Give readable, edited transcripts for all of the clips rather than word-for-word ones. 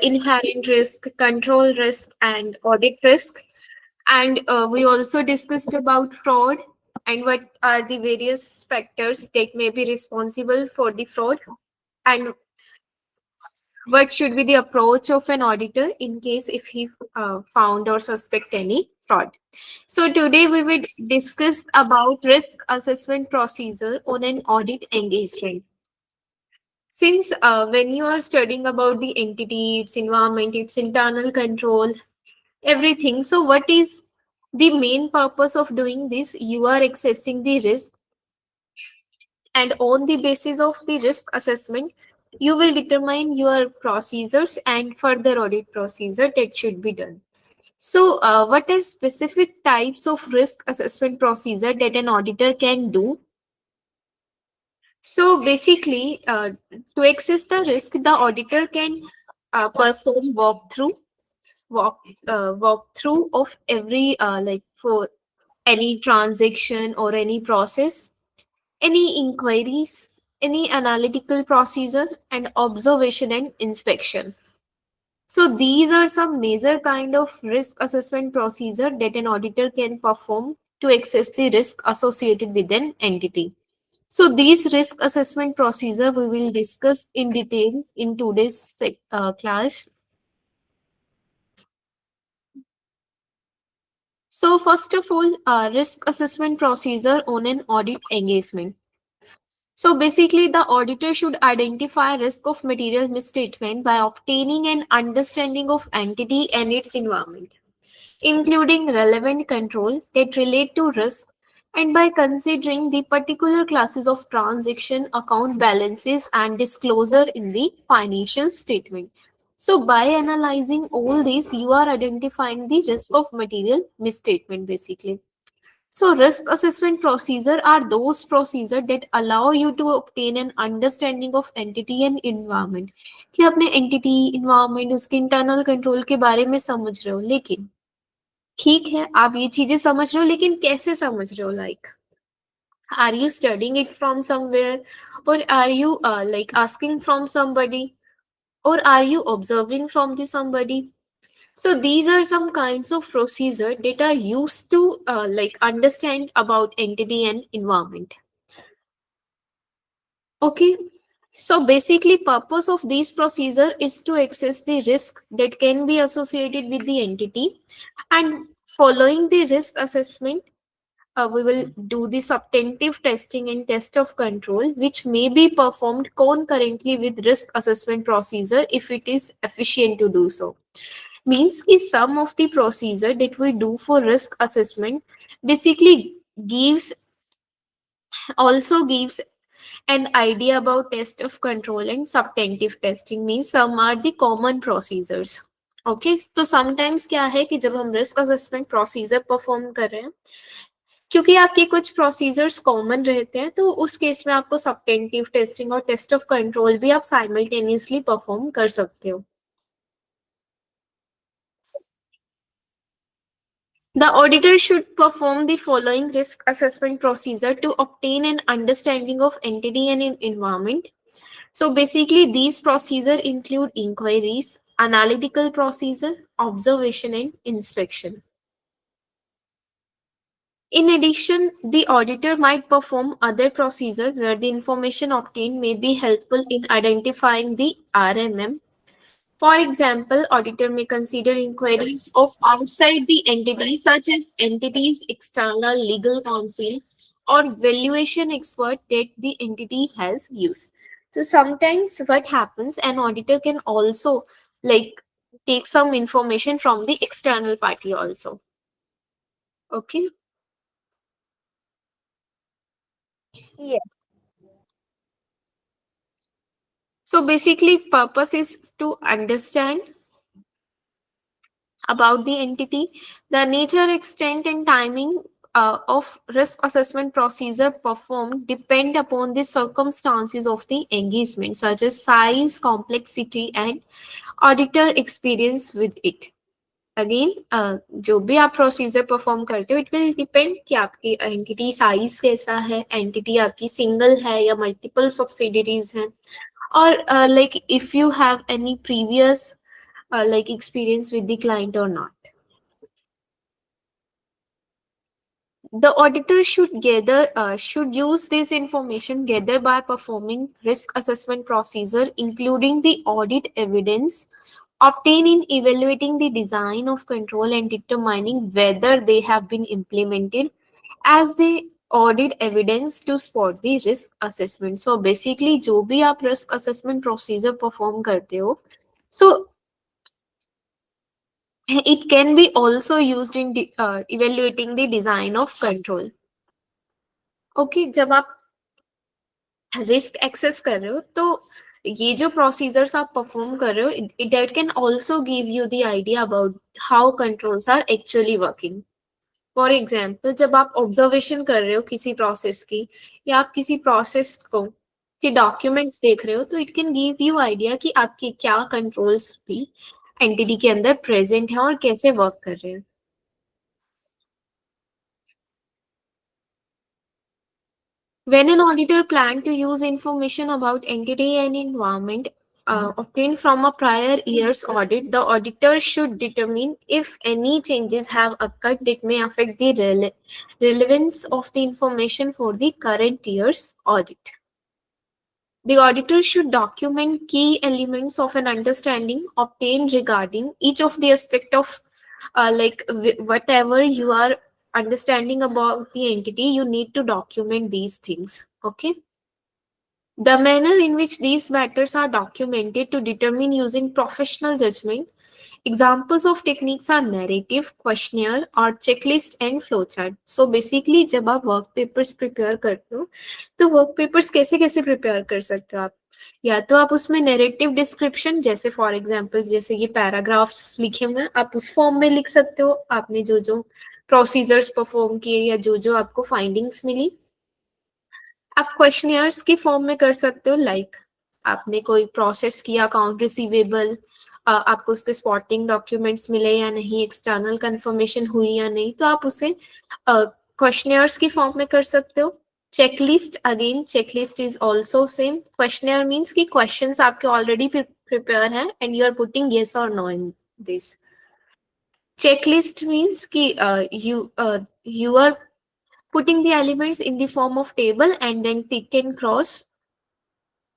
inherent risk, control risk, and audit risk. And we also discussed about fraud and what are the various factors that may be responsible for the fraud, and what should be the approach of an auditor in case if he found or suspect any fraud. So today we will discuss about risk assessment procedure on an audit engagement. Since when you are studying about the entity, its environment, its internal control, everything, so what is the main purpose of doing this? You are assessing the risk, and on the basis of the risk assessment, you will determine your procedures and further audit procedure that should be done. So, what are specific types of risk assessment procedure that an auditor can do? So, basically, to assess the risk, the auditor can perform walk walkthrough of every like for any transaction or any process, any inquiries, any analytical procedure, and observation and inspection. So these are some major kind of risk assessment procedure that an auditor can perform to assess the risk associated with an entity. So these risk assessment procedure we will discuss in detail in today's class. So first of all, risk assessment procedure on an audit engagement. So basically, the auditor should identify risk of material misstatement by obtaining an understanding of entity and its environment, including relevant control that relate to risk, and by considering the particular classes of transaction, account balances, and disclosure in the financial statement. So by analyzing all these, you are identifying the risk of material misstatement basically. So risk assessment procedure are those procedure that allow you to obtain an understanding of entity and environment. कि अपने entity, environment, उसके internal control के बारे में समझ रहे हो, लेकिन ठीक है आप ये चीजें समझ रहे हो, लेकिन कैसे समझ रहे हो? Like, are you studying it from somewhere, or are you like asking from somebody, or are you observing from the somebody? So these are some kinds of procedure that are used to like understand about entity and environment. Okay. So basically purpose of these procedure is to assess the risk that can be associated with the entity, and following the risk assessment, we will do the substantive testing and test of control, which may be performed concurrently with risk assessment procedure if it is efficient to do so. Means is some of the procedure that we do for risk assessment basically gives also gives an idea about test of control and substantive testing. Means some are the common procedures. Okay तो sometimes क्या है कि जब हम risk assessment procedure perform कर रहे हैं, क्योंकि आपके कुछ प्रोसीजर्स कॉमन रहते हैं, तो उस केस में आपको सबटेंटिव टेस्टिंग और टेस्ट ऑफ कंट्रोल भी आप साइमल्टेनियसली परफॉर्म कर सकते हो. The auditor should perform the following risk assessment procedure to obtain an understanding of entity and environment. So basically, these procedures include inquiries, analytical procedure, observation, and inspection. In addition, the auditor might perform other procedures where the information obtained may be helpful in identifying the RMM. For example, auditor may consider inquiries of outside the entity, such as entities, external legal counsel, or valuation expert that the entity has used. So sometimes what happens, an auditor can also like take some information from the external party also. Okay. Yes. So basically, purpose is to understand about the entity, the nature, extent, and timing of risk assessment procedure performed depend upon the circumstances of the engagement, such as size, complexity, and auditor experience with it. Again जो भी आप procedure perform करते हो, it will depend कि आपकी entity size कैसा है, entity आपकी सिंगल है या मल्टीपल सब्सिडरीज हैं, और like if you have any previous like experience with the client or not. The auditor should use this information gathered by performing risk assessment procedure, including the audit evidence obtained in evaluating the design of control and determining whether they have been implemented as the audit evidence to support the risk assessment. So basically जो भी आप risk assessment procedure perform करते हो, so it can be also used in evaluating the design of control. Okay, जब आप risk access कर रहे हो तो ये जो प्रोसीजर्स आप परफॉर्म कर रहे हो it can also give you the idea about how controls are actually working. For example जब आप ऑब्जर्वेशन कर रहे हो किसी प्रोसेस की या आप किसी प्रोसेस को की डॉक्यूमेंट्स देख रहे हो तो it can give you idea कि आपके क्या कंट्रोल्स भी एंटिटी के अंदर प्रेजेंट है और कैसे वर्क कर रहे हैं. When an auditor plans to use information about entity and environment obtained from a prior year's audit, the auditor should determine if any changes have occurred that may affect the relevance of the information for the current year's audit. The auditor should document key elements of an understanding obtained regarding each of the aspect of whatever you are understanding about the entity, you need to document these things. Okay. The manner in which these matters are documented to determine using professional judgment. Examples of techniques are narrative, questionnaire, or checklist and flowchart. So basically जब आप work papers prepare करते हो तो work papers कैसे कैसे prepare कर सकते हो आप, या तो आप उसमें narrative description जैसे for example जैसे ये paragraphs लिखे हुए हैं आप उस form में लिख सकते हो, आपने जो जो procedures perform किए या जो जो आपको findings मिली. आप क्वेश्चनियर्स की फॉर्म में कर सकते हो, लाइक आपने कोई प्रोसेस किया अकाउंट रिसीवेबल, आपको उसके स्पॉटिंग डॉक्यूमेंट्स मिले या नहीं, एक्सटर्नल कंफर्मेशन हुई या नहीं, तो आप उसे क्वेश्चनियर्स की फॉर्म में कर सकते हो. Checklist, again checklist is also same. Questionnaire means कि क्वेश्चंस आपके ऑलरेडी प्रिपेयर हैं and you are putting yes और no in this. Checklist means कि you are putting the elements in the form of table and then tick and cross.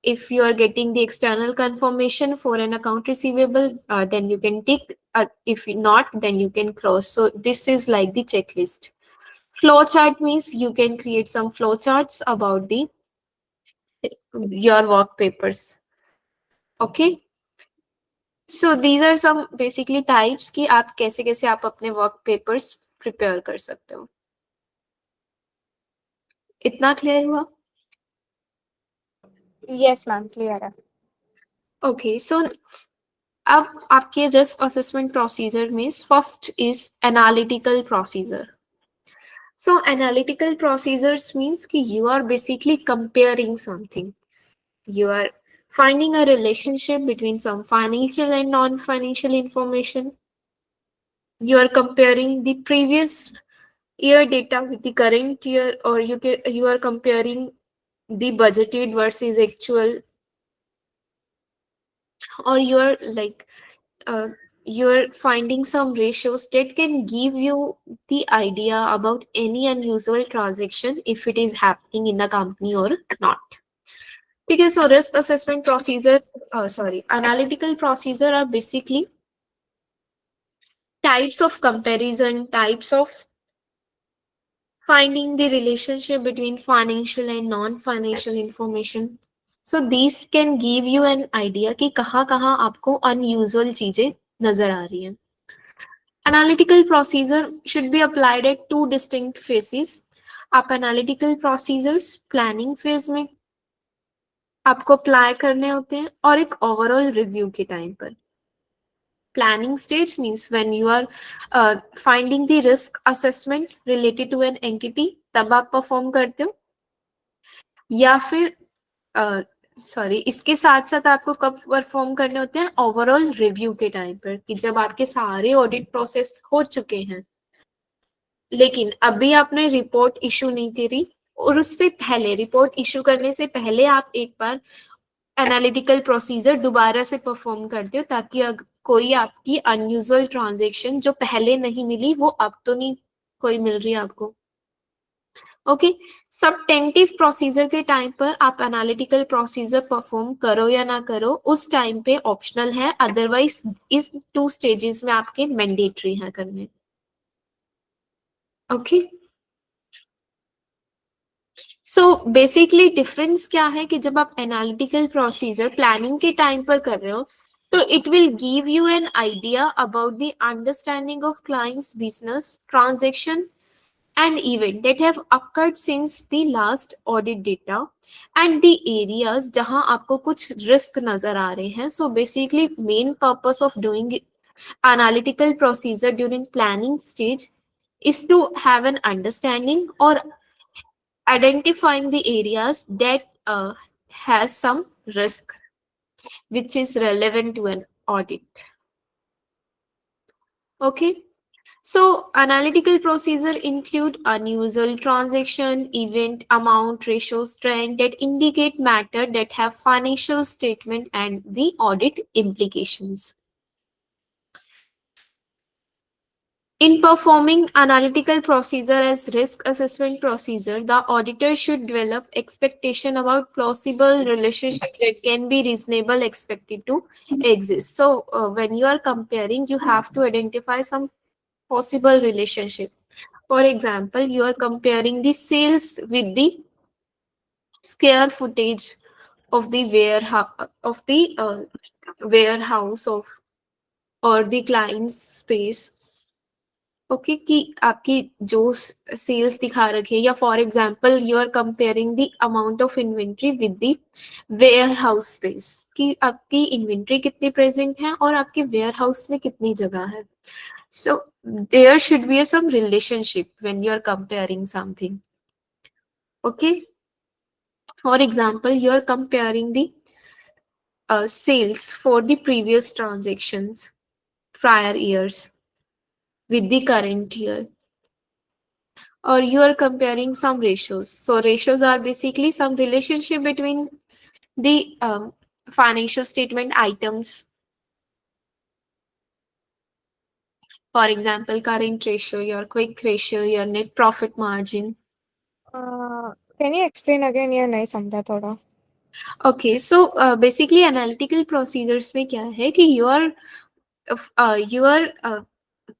If you are getting the external confirmation for an account receivable, then you can tick. If not, then you can cross. So this is like the checklist. Flowchart means you can create some flowcharts about the your work papers. Okay. So these are some basically types कि आप कैसे कैसे आप अपने work papers prepare कर सकते हो. इतना क्लियर हुआ? Yes, ma'am. Clear है. Okay, so अब आपके रिस्क असेसमेंट प्रोसीजर में first is analytical procedure. So analytical procedures means कि you are basically comparing something, you are finding a relationship between some financial and non-financial information. You are comparing the previous year data with the current year, or you are comparing the budgeted versus actual, or you're like you're finding some ratios that can give you the idea about any unusual transaction if it is happening in the company or not. Because so risk assessment procedure, analytical procedure are basically types of comparison, types of finding the relationship between financial and non-financial information. So these can give you an idea कि कहाँ कहाँ आपको unusual चीजें नजर आ रही हैं. Analytical procedure should be applied at two distinct phases. आप analytical procedures planning phase में आपको apply करने होते हैं और एक overall review के time पर. Planning stage means when you are finding the risk assessment related to an entity, तब आप perform करते हो. या फिर इसके साथ साथ आपको कब परफॉर्म करने होते हैं, ओवरऑल रिव्यू के टाइम पर, कि जब आपके सारे ऑडिट प्रोसेस हो चुके हैं लेकिन अभी आपने रिपोर्ट इशू नहीं करी, और उससे पहले रिपोर्ट इशू करने से पहले आप एक बार एनालिटिकल प्रोसीजर दोबारा से परफॉर्म करते हो ताकि कोई आपकी अनयूजुअल ट्रांजेक्शन जो पहले नहीं मिली वो अब तो नहीं कोई मिल रही है आपको। ओके, सबटेंटिव प्रोसीजर के टाइम पर आप एनालिटिकल प्रोसीजर परफॉर्म करो या ना करो उस टाइम पे ऑप्शनल है, अदरवाइज इस 2 स्टेजेस में आपके मैंडेटरी है करने। ओके, सो बेसिकली डिफरेंस क्या है कि जब आप एनालिटिकल प्रोसीजर प्लानिंग के टाइम पर कर रहे हो तो it will give you an idea about the understanding of clients business transaction and event that have occurred since the last audit data and the areas जहां आपको कुछ रिस्क नजर आ रहे हैं. So basically main purpose of doing analytical procedure during planning stage is to have an understanding or identifying the areas that has some risk which is relevant to an audit. Okay. So analytical procedure include unusual transaction, event, amount, ratios, trend that indicate matter that have financial statement and the audit implications. In performing analytical procedure as risk assessment procedure, the auditor should develop expectation about plausible relationship that can be reasonable expected to exist. So when you are comparing, you have to identify some possible relationship. For example, you are comparing the sales with the square footage of the warehouse of or the client's space. Okay कि आपकी जो sales दिखा रखे या for example you are comparing the amount of inventory with the warehouse space कि आपकी inventory कितनी present है और आपके वेयर हाउस में कितनी जगह है. So there should be some relationship when you are comparing something. Okay. For example, you are comparing the sales for the previous transactions, prior years, with the current year, or you are comparing some ratios. So ratios are basically some relationship between the financial statement items. For example, current ratio, your quick ratio, your net profit margin. Can you explain again? ये नहीं समझा थोड़ा. Okay, so basically analytical procedures में क्या है कि you are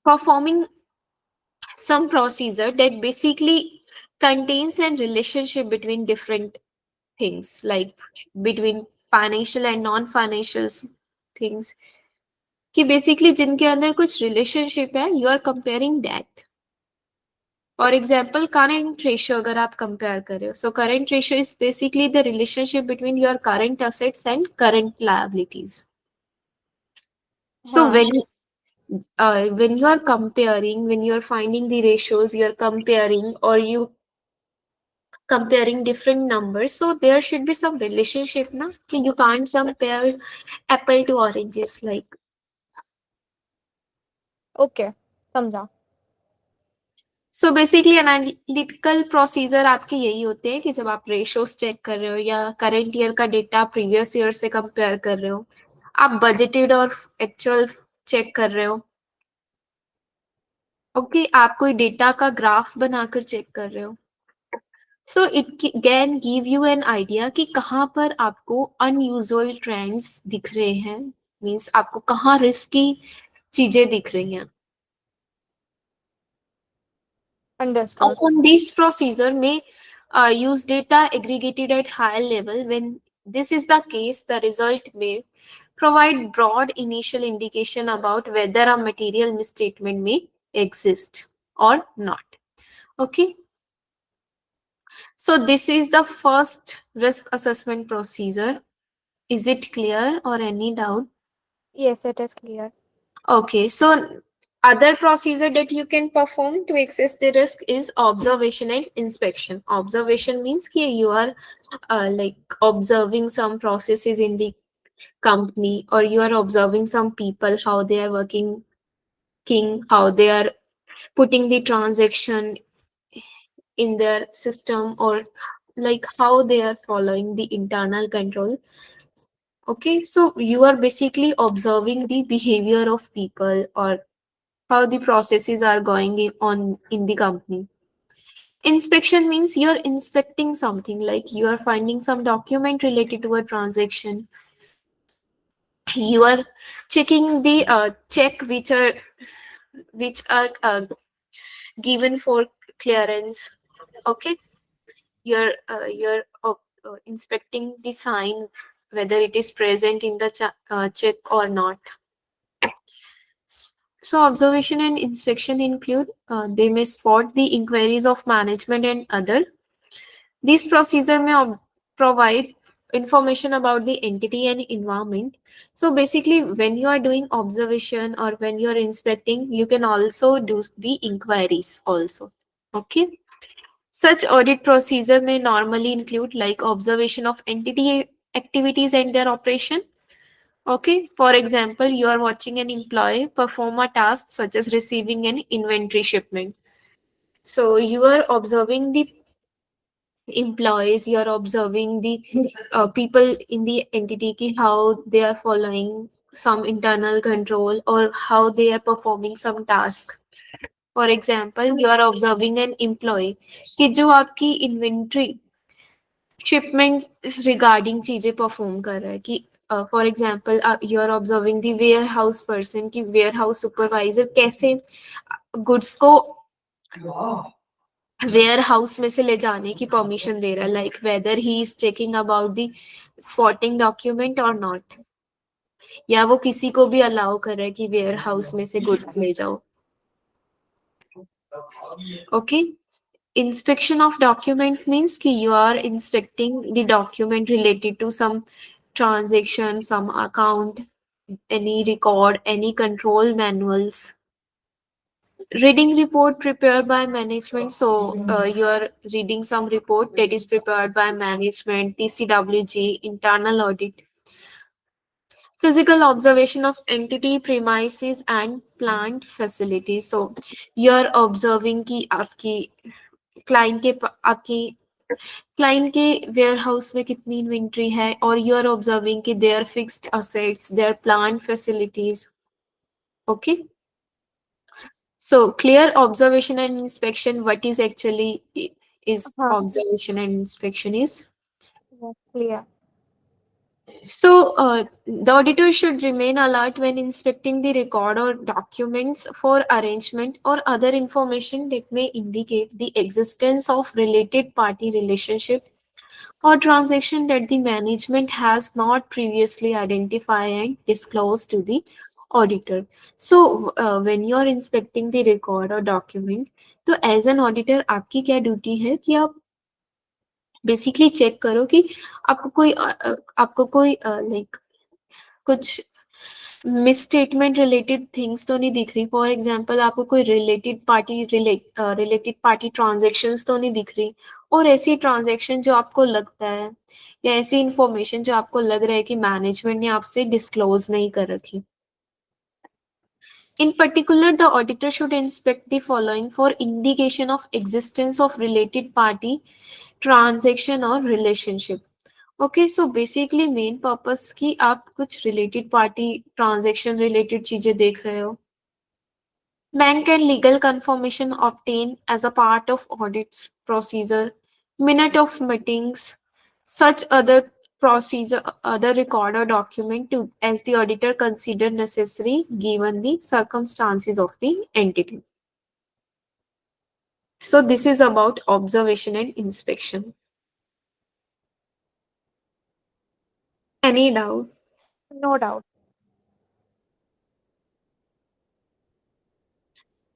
performing some procedure that basically contains a relationship between different things, like between financial and non-financial things, कि basically जिनके अंदर कुछ relationship है, you are comparing that. For example, current ratio अगर आप compare कर रहे हो, so current ratio is basically the relationship between your current assets and current liabilities. So हाँ. when you are comparing, when you are finding the ratios, you are comparing or you comparing different numbers, so there should be some relationship na कि you can't compare apple to oranges like. Okay, समझा. So basically analytical procedure आपके यही होते हैं कि जब आप ratios check कर रहे हो या करंट ईयर का डेटा प्रीवियस ईयर से कंपेयर कर रहे हो, आप बजटेड और एक्चुअल चेक कर रहे हो. ओके, आप कोई डेटा का ग्राफ बनाकर चेक कर रहे हो. So it can give you an idea कि कहाँ पर आपको अनयूजुअल ट्रेंड्स दिख रहे हैं, मीन्स आपको कहाँ रिस्की चीजें दिख रही हैं. Understood. Often this procedure may use data aggregated at higher level. When this is the case, the result may provide broad initial indication about whether a material misstatement may exist or not. Okay. So this is the first risk assessment procedure. Is it clear or any doubt? Yes, it is clear. Okay, so other procedure that you can perform to assess the risk is observation and inspection. Observation means कि you are like observing some processes in the company, or you are observing some people, how they are working, how they are putting the transaction in their system, or like how they are following the internal control. Okay, so you are basically observing the behavior of people or how the processes are going on in the company. Inspection means you're inspecting something, like you are finding some document related to a transaction. You are checking the check which are given for clearance. Okay, you're inspecting the sign whether it is present in the check or not. So observation and inspection include they may spot the inquiries of management and other. These procedure may provide information about the entity and environment. So basically, when you are doing observation or when you are inspecting, you can also do the inquiries also. Okay. Such audit procedure may normally include like observation of entity activities and their operation. Okay, for example, you are watching an employee perform a task such as receiving an inventory shipment. So you are observing the employees, you are observing the people in the entity ki how they are following some internal control or how they are performing some task. For example, you are observing an employee कि जो आपकी inventory shipment regarding चीजें perform कर रहा है कि for example you are observing the warehouse person कि warehouse supervisor कैसे goods को वेयर हाउस में से ले जाने की परमिशन दे रहा है, like weather he is checking about the spotting document और नॉट, या वो किसी को भी अलाउ कर रहा है कि वेयर हाउस में से गुड्स ले जाओ. Okay, inspection of document means कि you are inspecting the document related to some transaction, some account, any record, any control manuals. Reading report prepared by management. So you are reading some report that is prepared by management, TCWG, internal audit. Physical observation of entity premises and plant facilities. So you are observing कि आपकी client के आपकी client के warehouse में कितनी inventory है, और you are observing कि their fixed assets, their plant facilities. Okay. So clear observation and inspection. What is actually is हाँ, observation and inspection is. yes, clear. So the auditor should remain alert when inspecting the record or documents for arrangement or other information that may indicate the existence of related party relationship or transaction that the management has not previously identified and disclosed to the auditor. So when you are inspecting the record or document, तो as an auditor आपकी क्या duty है कि आप basically check करो कि आपको कोई लाइक कुछ मिसस्टेटमेंट रिलेटेड थिंग्स तो नहीं दिख रही. फॉर एग्जांपल आपको कोई रिलेटेड पार्टी ट्रांजैक्शंस तो नहीं दिख रही, और ऐसी ट्रांजैक्शन जो आपको लगता है या ऐसी इंफॉर्मेशन जो आपको लग रहा है कि मैनेजमेंट ने आपसे डिस्क्लोज नहीं कर रखी. In particular, the auditor should inspect the following for indication of existence of related party, transaction or relationship. Okay, so basically main purpose कि आप कुछ related party transaction related चीजें देख रहे हो. Bank and legal confirmation obtained as a part of audits procedure, minute of meetings, such other procedure, other record or document to as the auditor consider necessary given the circumstances of the entity. So this is about observation and inspection. Any doubt? No doubt.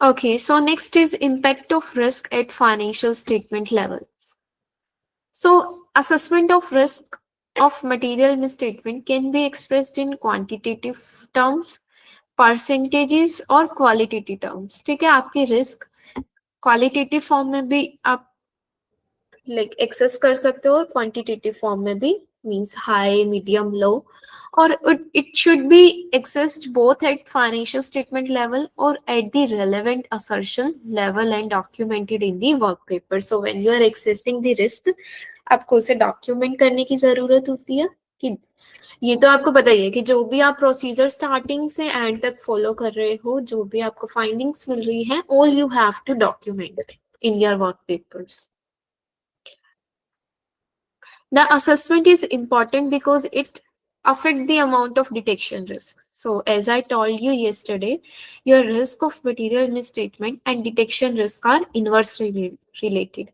Okay, so next is impact of risk at financial statement level. So assessment of risk of material misstatement can be expressed in quantitative terms, percentages और qualitative terms. ठीक है, आपकी risk qualitative form में भी आप like access कर सकते हो और quantitative form में भी means high, medium, low, or it should be accessed both at financial statement level or at the relevant assertion level and documented in the work paper. So when you are accessing the risk, आपको उसे document करने की जरूरत होती है कि ये तो आपको पता ही है कि जो भी आप प्रोसीजर स्टार्टिंग से एंड तक फॉलो कर रहे हो, जो भी आपको फाइंडिंग्स मिल रही है, all you have to document in your work papers. The assessment is important because it affects the amount of detection risk. So, as I told you yesterday, your risk of material misstatement and detection risk are inversely related.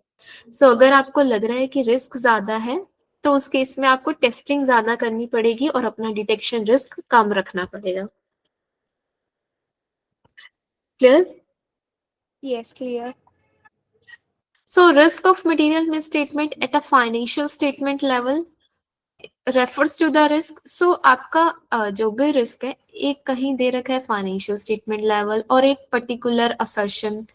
So, अगर आपको लग रहा है कि risk ज्यादा है, तो उस केस में आपको टेस्टिंग ज्यादा करनी पड़ेगी और अपना डिटेक्शन रिस्क कम रखना पड़ेगा. Clear? Yes, clear. So, risk of material misstatement at a financial statement level refers to the risk. So आपका जो भी रिस्क है, एक कहीं दे रखा है फाइनेंशियल स्टेटमेंट लेवल और एक particular assertion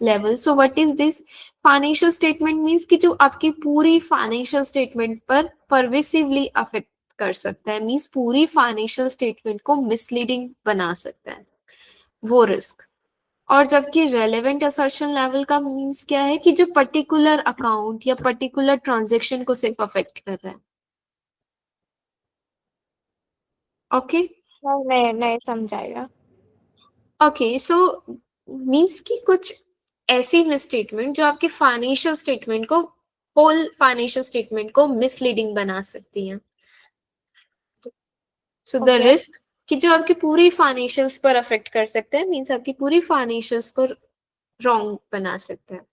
level. So what is this? Financial statement means कि जो आपकी पूरी फाइनेंशियल स्टेटमेंट पर परवेसिवली अफेक्ट कर सकता है, मींस पूरी फाइनेंशियल स्टेटमेंट को मिसलीडिंग बना सकता है, वो रिस्क. और जबकि रेलेवेंट असर्शन लेवल का मींस क्या है कि जो पर्टिकुलर अकाउंट या पर्टिकुलर ट्रांजेक्शन को सिर्फ अफेक्ट कर रहा है. ओके. नहीं नहीं समझाएगा. ओके. सो मीन्स कि कुछ ऐसी मिसस्टेटमेंट जो आपके फाइनेंशियल स्टेटमेंट को, होल फाइनेंशियल स्टेटमेंट को मिसलीडिंग बना सकती हैं. So the Okay. रिस्क कि जो आपकी पूरी फाइनेंशियल्स पर अफेक्ट कर सकते हैं, मीन्स आपकी पूरी फाइनेंशियल्स को रॉन्ग बना सकते हैं.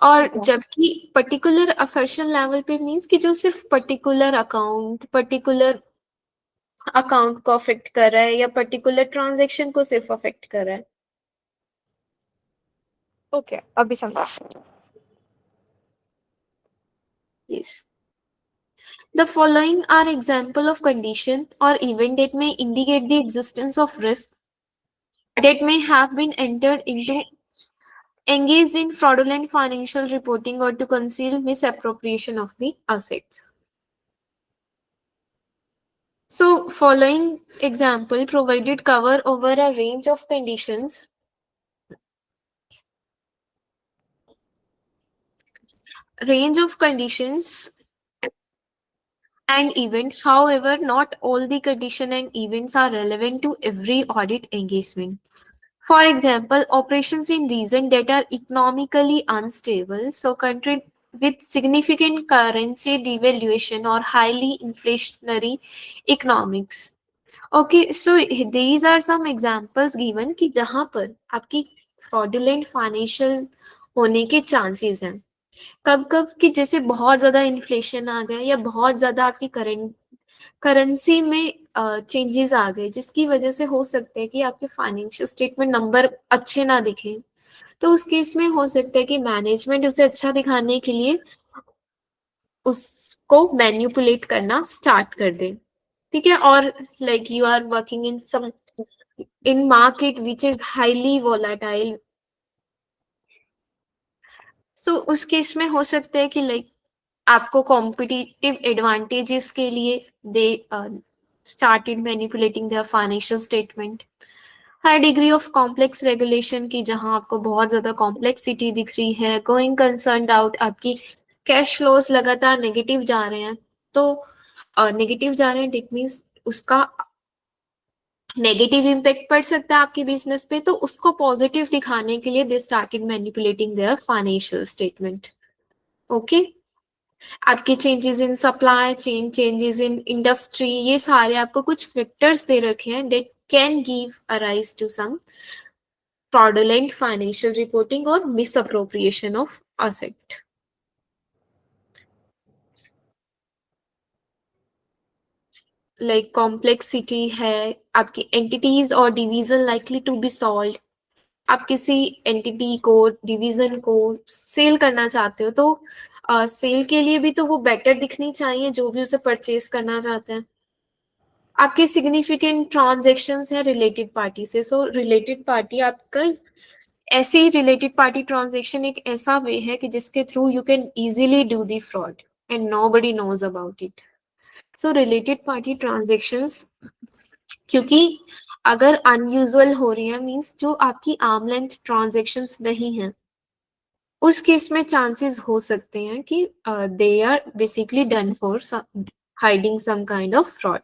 और Okay. जबकि पर्टिकुलर असर्शन लेवल पे मीन्स कि जो सिर्फ पर्टिकुलर अकाउंट को अफेक्ट कर रहा है या पर्टिकुलर ट्रांजेक्शन को सिर्फ अफेक्ट कर रहा है. Okay. अभी समझा. Yes. The following are example of condition or event that may indicate the existence of risk that may have been entered into, engaged in fraudulent financial reporting or to conceal misappropriation of the assets. So, following example provided cover over a range of conditions and event. However, not all the condition and events are relevant to every audit engagement. For example, operations in regions that are economically unstable, so country with significant currency devaluation or highly inflationary economics. Okay, so these are some examples given कि जहाँ पर आपकी fraudulent financial होने के chances हैं. कब कब कि जैसे बहुत ज्यादा इन्फ्लेशन आ गया या बहुत ज्यादा आपकी करेंसी में चेंजेस आ गए, जिसकी वजह से हो सकता है कि आपके फाइनेंशियल स्टेटमेंट नंबर अच्छे ना दिखे. तो उस केस में हो सकता है कि मैनेजमेंट उसे अच्छा दिखाने के लिए उसको मैन्युपुलेट करना स्टार्ट कर दे. ठीक है. और like you are working in market which is highly volatile. So उस केस में हो सकता है कि लाइक आपको कॉम्पिटिटिव एडवांटेजेस के लिए दे started manipulating their financial statement. High degree of complex regulation की, जहां आपको बहुत ज्यादा कॉम्प्लेक्सिटी दिख रही है. गोइंग कंसर्न आउट, आपकी कैश फ्लोज लगातार नेगेटिव जा रहे हैं. तो नेगेटिव जा रहे हैं, इट मीन्स उसका नेगेटिव इम्पैक्ट पड़ सकता है आपके बिजनेस पे. तो उसको पॉजिटिव दिखाने के लिए they started manipulating their financial statement. Okay. आपके changes in supply chain, changes in industry, ये सारे आपको कुछ फैक्टर्स दे रखे हैं that can give a rise to some fraudulent financial reporting or misappropriation of asset. Like complexity है, आपकी entities और division likely to be solved. आप किसी एंटिटी को, डिवीजन को सेल करना चाहते हो, तो सेल के लिए भी तो वो बेटर दिखनी चाहिए जो भी उसे परचेज करना चाहते हैं. आपके सिग्निफिकेंट ट्रांजेक्शन्स है रिलेटेड पार्टी से. सो रिलेटेड पार्टी आपका ऐसी रिलेटेड पार्टी ट्रांजेक्शन एक ऐसा वे है कि जिसके through you can easily do the fraud and nobody knows about it. So related party transactions क्योंकि अगर अनयूजुअल हो रही है, मींस जो आपकी आर्म लेंथ ट्रांजेक्शंस नहीं है, उस केस में चांसेस हो सकते हैं कि they are basically done for hiding some kind of fraud.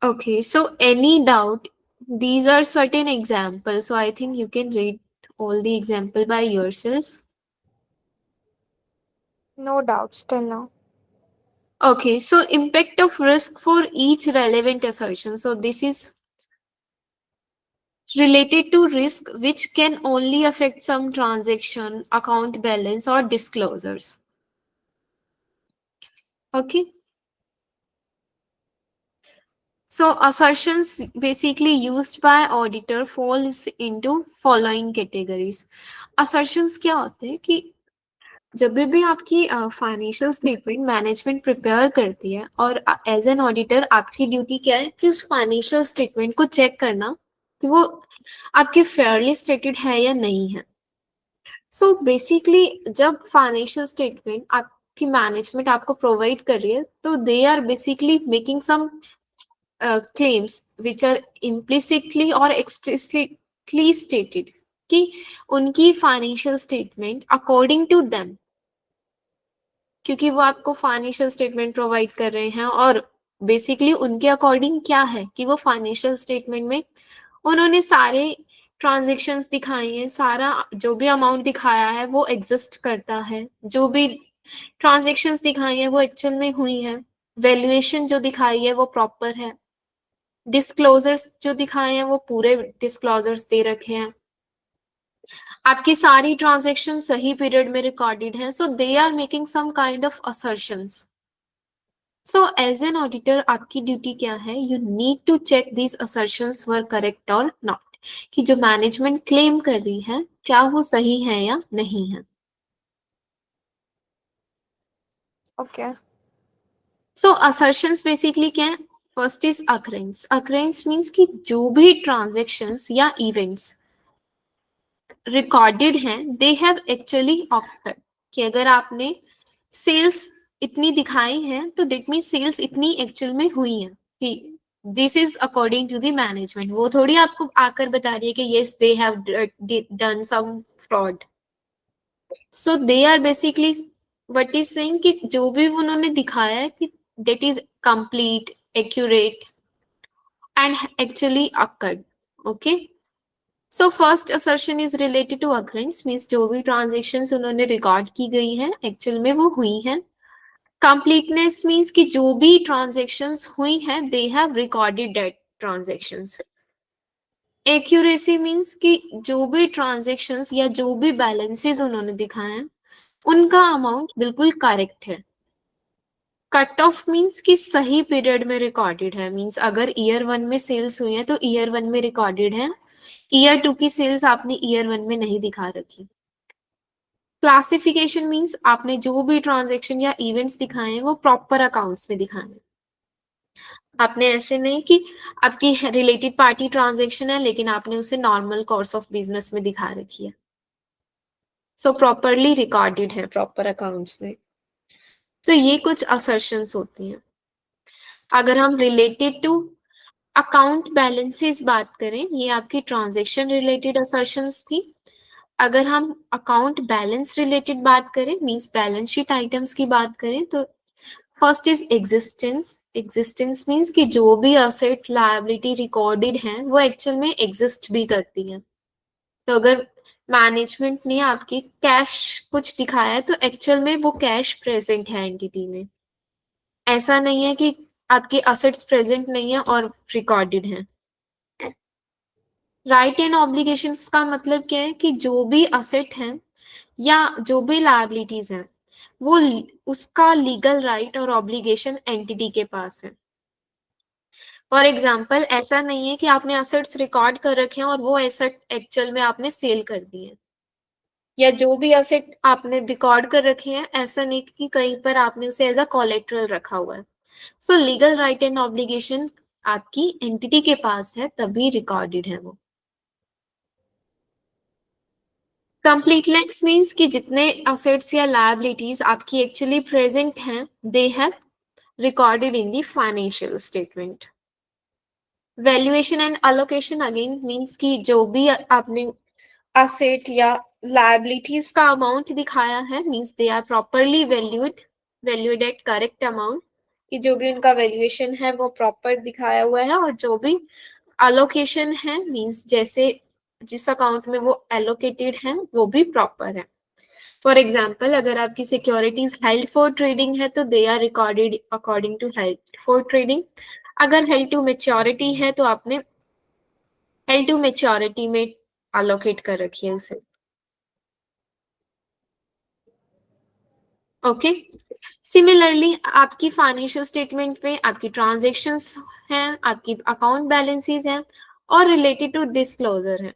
Okay, so any doubt? These are certain examples, so I think you can read all the example by yourself. No doubts till now. Okay, so impact of risk for each relevant assertion. So this is related to risk which can only affect some transaction, account balance, or disclosures. Okay. So assertions basically used by auditor falls into following categories. Assertions क्या होते हैं कि जब भी आपकी financial statement management prepare करती है और एज एन ऑडिटर आपकी ड्यूटी क्या है कि उस फाइनेंशियल स्टेटमेंट को चेक करना कि वो आपके फेयरली स्टेटेड है या नहीं है. सो बेसिकली जब फाइनेंशियल स्टेटमेंट आपकी मैनेजमेंट आपको प्रोवाइड कर रही है तो they are basically making some claims which are implicitly or explicitly stated कि उनकी financial statement according to them, क्योंकि वो आपको फाइनेंशियल स्टेटमेंट प्रोवाइड कर रहे हैं और बेसिकली उनके अकॉर्डिंग क्या है कि वो फाइनेंशियल स्टेटमेंट में उन्होंने सारे ट्रांजेक्शन्स दिखाई हैं, सारा जो भी अमाउंट दिखाया है वो एग्जिस्ट करता है, जो भी ट्रांजेक्शन्स दिखाई हैं वो एक्चुअल में हुई है, वैल्यूएशन जो दिखाई है वो प्रॉपर है, डिस्क्लोजर्स जो दिखाए हैं वो पूरे डिस्क्लोजर्स दे रखे हैं, आपकी सारी ट्रांजैक्शन सही पीरियड में रिकॉर्डेड है. So they are making some kind of assertions. So as an auditor आपकी ड्यूटी क्या है? You need to check these assertions were correct और नॉट, कि जो मैनेजमेंट क्लेम कर रही है क्या वो सही है या नहीं है. Okay. सो असर्शंस बेसिकली क्या है? First is occurrence. Occurrence means कि जो भी ट्रांजेक्शन्स या इवेंट्स रिकॉर्डेड हैं दे हैव एक्चुअली ऑक्टर्ड, कि अगर आपने सेल्स इतनी दिखाई है तो डेट मीन सेल्स इतनी एक्चुअल में हुई है, कि this is according to the management. वो थोड़ी आपको आकर बता रही है कि yes they have done some fraud. So they are basically what is saying कि जो भी उन्होंने दिखाया है कि that is complete, accurate and actually occurred. Okay. So first assertion is related to occurrence, means जो भी ट्रांजेक्शन्स उन्होंने रिकॉर्ड की गई है एक्चुअल में वो हुई है. कंप्लीटनेस मीन्स कि जो भी ट्रांजेक्शन्स हुई हैं they have recorded that transactions. Accuracy means कि जो भी ट्रांजेक्शन्स या जो भी बैलेंसेस उन्होंने दिखाए हैं उनका अमाउंट बिल्कुल करेक्ट है. कट ऑफ मीन्स कि सही पीरियड में रिकॉर्डेड है, मीन्स अगर ईयर 1 में सेल्स हुई है तो ईयर 1 में रिकॉर्डेड है, ईयर 2 की सेल्स आपने ईयर 1 में नहीं दिखा रखी. क्लासिफिकेशन मीन्स आपने जो भी ट्रांजेक्शन या इवेंट्स दिखाए हैं वो प्रॉपर अकाउंट्स में दिखाए हैं. आपने ऐसे नहीं कि आपकी रिलेटेड पार्टी ट्रांजेक्शन है लेकिन आपने उसे नॉर्मल कोर्स ऑफ बिजनेस में दिखा रखी है. सो प्रॉपरली रिकॉर्डेड है प्रॉपर अकाउंट्स में. तो ये कुछ असर्शंस होती हैं. अगर हम रिलेटेड टू अकाउंट बैलेंसेस बात करें, ये आपकी ट्रांजेक्शन रिलेटेड असर्शंस थी. अगर हम अकाउंट बैलेंस रिलेटेड बात करें, मींस बैलेंस शीट आइटम्स की बात करें, तो first is existence. Existence means कि जो भी असेट लायबिलिटी रिकॉर्डेड है वो एक्चुअल में एग्जिस्ट भी करती है. तो अगर मैनेजमेंट ने आपकी कैश कुछ दिखाया है तो एक्चुअल में वो कैश प्रेजेंट है एंटिटी में. ऐसा नहीं है कि आपके असेट्स प्रेजेंट नहीं है और रिकॉर्डेड है. राइट एंड ऑब्लिगेशंस का मतलब क्या है कि जो भी असेट है या जो भी लायबिलिटीज हैं वो उसका लीगल राइट और ऑब्लिगेशन एंटिटी के पास है. फॉर एग्जाम्पल ऐसा नहीं है कि आपने असेट्स रिकॉर्ड कर रखे हैं और वो एसेट एक्चुअल में आपने सेल कर दिए, या जो भी असेट आपने रिकॉर्ड कर रखे हैं ऐसा नहीं कि कहीं पर आपने उसे एज अ कोलेट्रल रखा हुआ है. सो लीगल राइट एंड ऑब्लिगेशन आपकी एंटिटी के पास है तभी रिकॉर्डेड है वो. कंप्लीटनेस मीन्स कि जितने असेट्स या लायबिलिटीज आपकी एक्चुअली प्रेजेंट हैं they have recorded in the financial statement. Valuation and allocation again means कि जो भी आपने असेट या लायबिलिटीज का अमाउंट दिखाया है, means they are properly valued at correct amount, कि जो भी उनका वैल्यूएशन है वो प्रॉपर दिखाया हुआ है, और जो भी अलोकेशन है, मींस जैसे जिस अकाउंट में वो एलोकेटेड है वो भी प्रॉपर है। फॉर एग्जाम्पल, अगर आपकी सिक्योरिटीज हेल्ड फॉर ट्रेडिंग है तो they are recorded according to held for trading. अगर हेल्ड टू मेच्योरिटी है तो आपने हेल्ड टू मेच्योरिटी में अलोकेट कर रखी है उसे। ओके, सिमिलरली आपकी फाइनेंशियल स्टेटमेंट पे आपकी ट्रांजेक्शन्स हैं, आपकी अकाउंट बैलेंसेस हैं, और रिलेटेड टू डिस्क्लोजर है।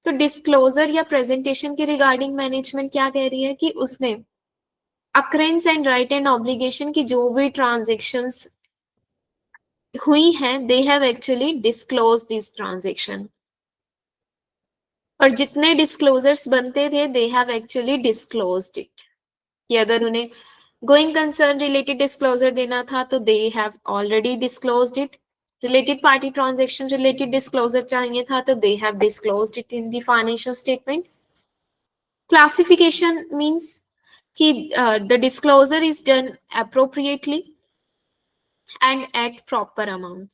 तो डिस्क्लोजर या प्रेजेंटेशन के रिगार्डिंग मैनेजमेंट क्या कह रही है कि उसने occurrence and right and obligation की जो भी ट्रांजेक्शन्स हुई हैं, they have actually disclose this transaction, और जितने डिस्क्लोजर्स बनते थे they have actually disclosed it. कि अगर उन्हें गोइंग कंसर्न रिलेटेड डिस्क्लोजर देना था तो they have already disclosed it, related party transaction related disclosure चाहिए था तो they have disclosed it in the financial statement. Classification means कि the disclosure is done appropriately and at proper amount.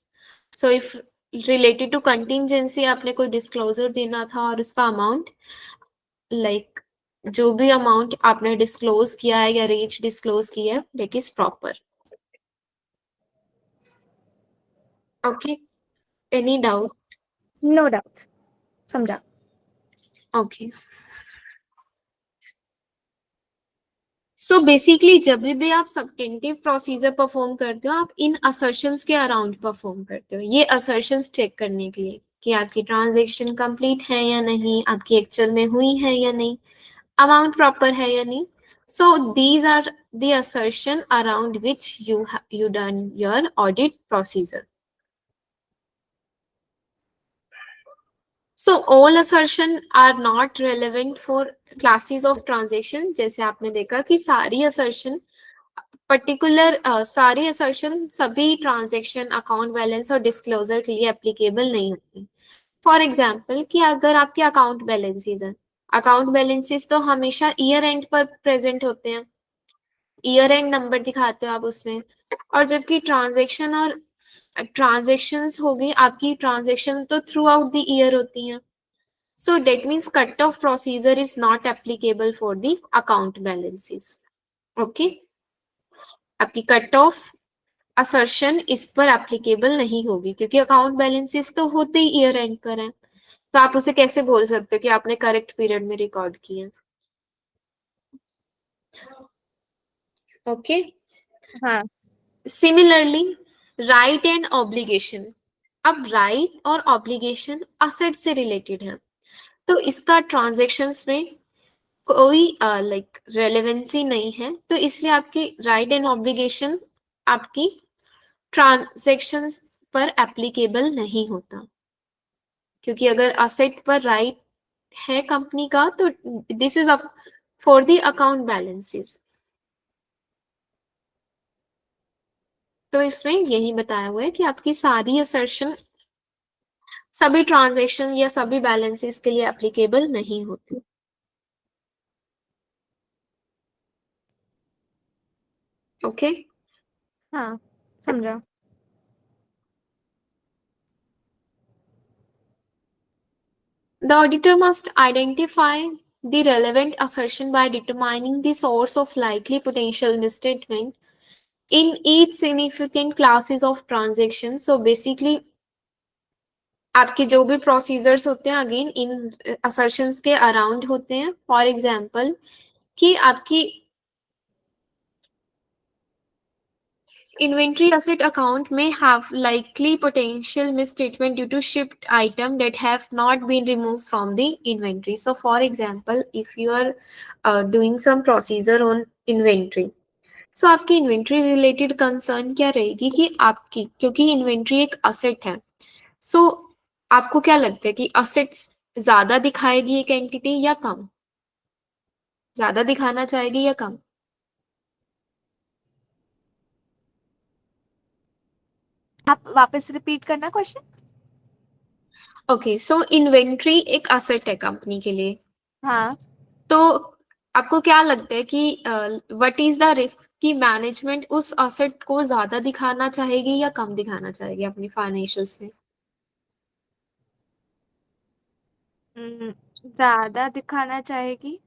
So if related to contingency आपने कोई disclosure देना था और उसका अमाउंट लाइक जो भी अमाउंट आपने डिस्क्लोज किया है या रेंज डिस्क्लोज किया है that is proper. Okay, any doubt? No doubts. समझा. ओके, सो बेसिकली जब भी आप सबटेंटिव प्रोसीजर परफॉर्म करते हो आप इन असर्शंस के अराउंड परफॉर्म करते हो, ये असर्शंस चेक करने के लिए कि आपकी ट्रांजैक्शन कंप्लीट है या नहीं, आपकी एक्चुअल में हुई है या नहीं, अमाउंट प्रॉपर है या नहीं। So these are the assertion around which you done your audit procedure. So all assertion are not relevant for classes of transaction. जैसे आपने देखा कि सारी assertion पर्टिकुलर सारी असर्शन सभी ट्रांजेक्शन अकाउंट बैलेंस और डिस्क्लोजर के लिए एप्लीकेबल नहीं होती। फॉर एग्जाम्पल कि अगर आपके अकाउंट बैलेंसेस हैं, अकाउंट बैलेंसेस तो हमेशा ईयर एंड पर प्रेजेंट होते हैं, ईयर एंड नंबर दिखाते हो आप उसमें, और जबकि ट्रांजेक्शन और ट्रांजेक्शन्स होगी आपकी ट्रांजेक्शन तो थ्रू आउट द ईयर होती हैं। So date means cut off procedure is not applicable for the account balances. Okay, आपकी कट ऑफ असर्शन इस पर एप्लीकेबल नहीं होगी क्योंकि अकाउंट बैलेंसेस तो होते ही ईयर एंड पर हैं, तो आप उसे कैसे बोल सकते हो कि आपने करेक्ट पीरियड में रिकॉर्ड किया। ओके, हाँ. Similarly right and obligation. अब राइट और ऑब्लिगेशन असेट से रिलेटेड है, तो इसका ट्रांजेक्शन्स में कोई लाइक रेलेवेंसी नहीं है, तो इसलिए आपकी राइट एंड ऑब्लिगेशन आपकी ट्रांजेक्शन्स पर एप्लीकेबल नहीं होता, क्योंकि अगर असेट पर राइट है कंपनी का तो this is up for the account balances. तो इसमें यही बताया हुआ है कि आपकी सारी असर्शन सभी ट्रांजैक्शन या सभी बैलेंसेस के लिए एप्लीकेबल नहीं होती। ओके, हाँ. समझा. the auditor must identify the relevant assertion by determining the source of likely potential misstatement in each significant classes of transaction. So basically आपके जो भी प्रोसीजर्स होते हैं अगेन इन असर्शंस के अराउंड होते हैं। फॉर एग्जांपल कि आपकी inventory asset account may have likely potential misstatement due to shipped item that have not been removed from the inventory. So for example, if you are doing some procedure on inventory, so आपकी inventory related concern क्या रहेगी कि आपकी क्योंकि inventory एक asset है, so आपको क्या लगता है कि assets ज्यादा दिखाएगी एक entity या कम, ज्यादा दिखाना चाहेगी या कम? आप वापस रिपीट करना क्वेश्चन. ओके, सो इन्वेंट्री एक असेट है कंपनी के लिए, हाँ. तो आपको क्या लगता है कि व्हाट इज द रिस्क कि मैनेजमेंट उस असेट को ज्यादा दिखाना चाहेगी या कम दिखाना चाहेगी अपनी फाइनेंशियल्स में? ज्यादा दिखाना चाहेगी।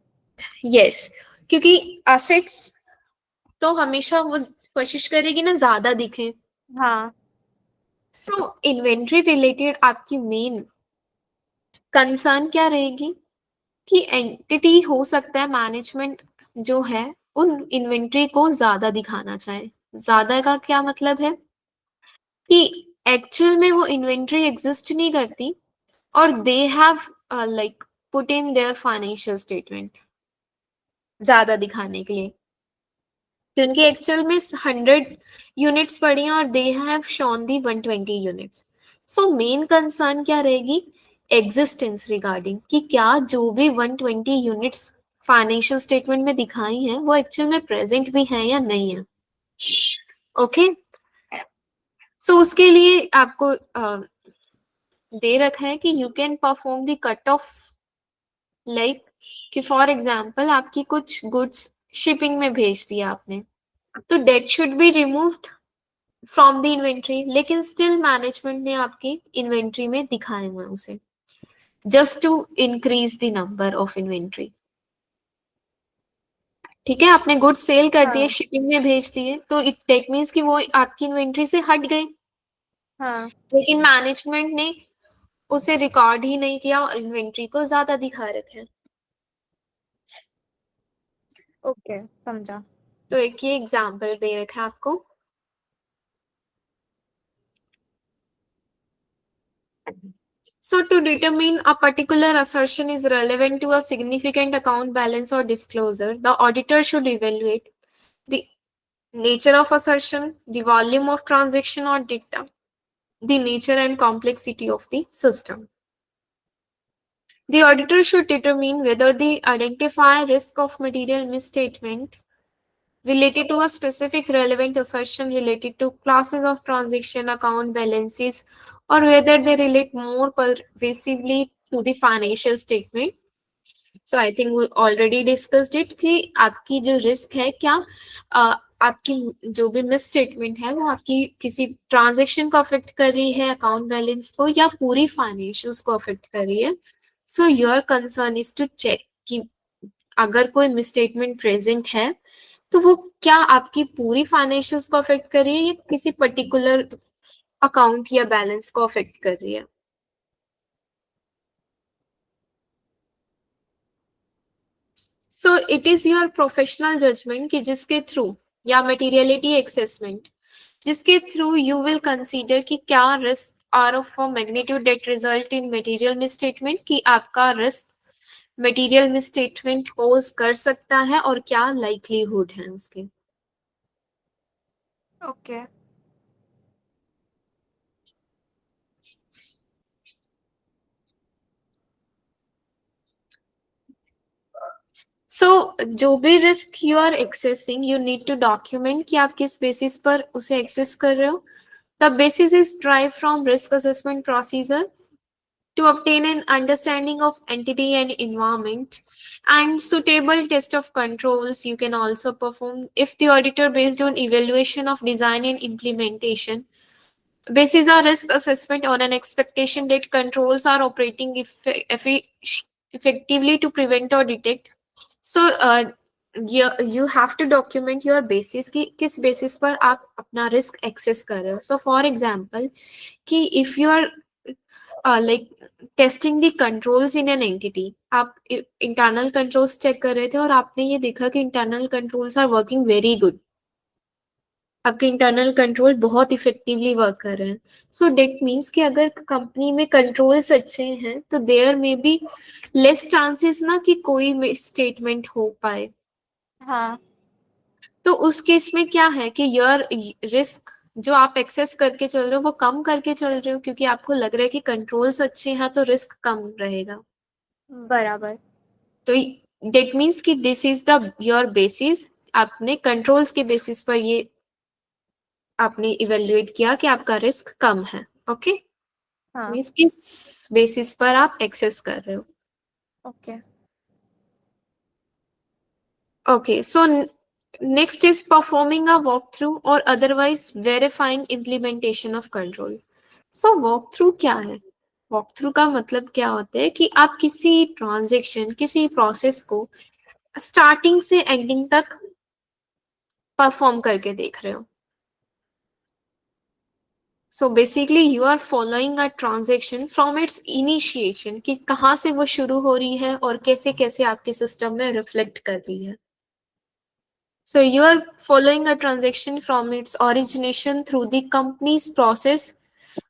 यस, क्योंकि असेट्स तो हमेशा वो कोशिश करेगी ना ज्यादा दिखे। हाँ। सो इन्वेंट्री रिलेटेड आपकी मेन कंसर्न क्या रहेगी कि एंटिटी हो सकता है मैनेजमेंट जो है उन इन्वेंट्री को ज्यादा दिखाना चाहे। ज्यादा का क्या मतलब है कि एक्चुअल में वो इन्वेंट्री एग्जिस्ट नहीं करती और they have like put in their financial statement ज्यादा दिखाने के लिए, क्योंकि एक्चुअल में 100 यूनिट्स पड़ी हैं और they have shown the 120 units. So main concern क्या रहेगी एग्जिस्टेंस रिगार्डिंग कि क्या जो भी 120 यूनिट्स फाइनेंशियल स्टेटमेंट में दिखाई हैं वो एक्चुअल में प्रेजेंट भी है या नहीं है। ओके, सो उसके लिए आपको दे रखा है कि you can perform the cut off, like कि फॉर एग्जांपल आपकी कुछ गुड्स शिपिंग में भेज दिया आपने, तो that should be removed from the inventory, लेकिन स्टिल मैनेजमेंट ने आपकी इन्वेंट्री में दिखाए हुए उसे just to increase the number of inventory. ठीक है, आपने गुड्स सेल कर दिए हाँ। शिपिंग में भेज दिए तो इट दैट मीन्स कि वो आपकी इन्वेंट्री से हट गए, हाँ। लेकिन मैनेजमेंट ने उसे रिकॉर्ड ही नहीं किया और इन्वेंट्री को ज्यादा दिखा रखे हैं। ओके, समझा। तो एक ये एग्जाम्पल दे रखा है आपको। So to determine a particular assertion is relevant to a significant account balance or disclosure, the auditor should evaluate the nature of assertion, the volume of transaction or data, the nature and complexity of the system. The auditor should determine whether the identify risk of material misstatement related to a specific relevant assertion related to classes of transaction account balances or whether they relate more pervasively to the financial statement. So I think we already discussed it कि आपकी जो risk है क्या आपकी जो भी miss statement है वो आपकी किसी ट्रांजेक्शन को अफेक्ट कर रही है अकाउंट बैलेंस को या पूरी फाइनेंशियल्स को अफेक्ट कर रही है। So your concern is to check कि अगर कोई मिस स्टेटमेंट प्रेजेंट है तो वो क्या आपकी पूरी फाइनेंशियल्स को अफेक्ट कर रही है या किसी पर्टिकुलर अकाउंट या बैलेंस को अफेक्ट कर रही है। So it is your professional judgement कि जिसके थ्रू या मटेरियलिटी असेसमेंट जिसके थ्रू यू विल कंसीडर कि क्या risk are of magnitude that result in material misstatement कि आपका रिस्क मटेरियल मिसस्टेटमेंट कोज कर सकता है और क्या लाइकलीहुड है उसके। ओके। सो जो भी risk you are assessing you need to document कि आप किस बेसिस पर उसे एक्सेस कर रहे हो। The basis is drive from risk assessment procedure to obtain an understanding of entity and environment and suitable test of controls you can also perform if the auditor based on evaluation of design and implementation bases our risk assessment on an expectation that controls are operating effectively to prevent or detect. So you have to document your basis कि किस basis पर आप अपना risk access कर रहे हो। So for example कि if you are like testing the controls in an entity, आप internal controls check कर रहे थे और आपने ये देखा कि internal controls are working very good, आपके इंटरनल कंट्रोल बहुत इफेक्टिवली वर्क कर रहे हैं। सो डेट मीन्स कि अगर कंपनी में कंट्रोल्स अच्छे हैं तो देयर में बी लेस चांसेस ना कि कोई स्टेटमेंट हो पाए। हाँ। तो उस केस में क्या है कि योर रिस्क जो आप एक्सेस करके चल रहे हो वो कम करके चल रहे हो क्योंकि आपको लग रहा है कि कंट्रोल्स अच्छे हैं तो रिस्क कम रहेगा। बराबर। तो डेट मीन्स कि this is the your basis, आपने कंट्रोल्स के बेसिस पर ये आपने इवेल्युएट किया कि आपका रिस्क कम है। ओके, हाँ। मीन्स किस बेसिस पर आप एक्सेस कर रहे हो। Okay. Okay, so next is performing a walkthrough or otherwise verifying implementation of control. So walkthrough क्या है? walkthrough का मतलब क्या होता है कि आप किसी ट्रांजेक्शन, किसी प्रोसेस को स्टार्टिंग से एंडिंग तक परफॉर्म करके देख रहे हो. So basically you are following a transaction from its initiation कि कहाँ से वो शुरू हो रही है और कैसे कैसे आपके सिस्टम में रिफ्लेक्ट कर रही है. So you are following a transaction from its origination through the company's process.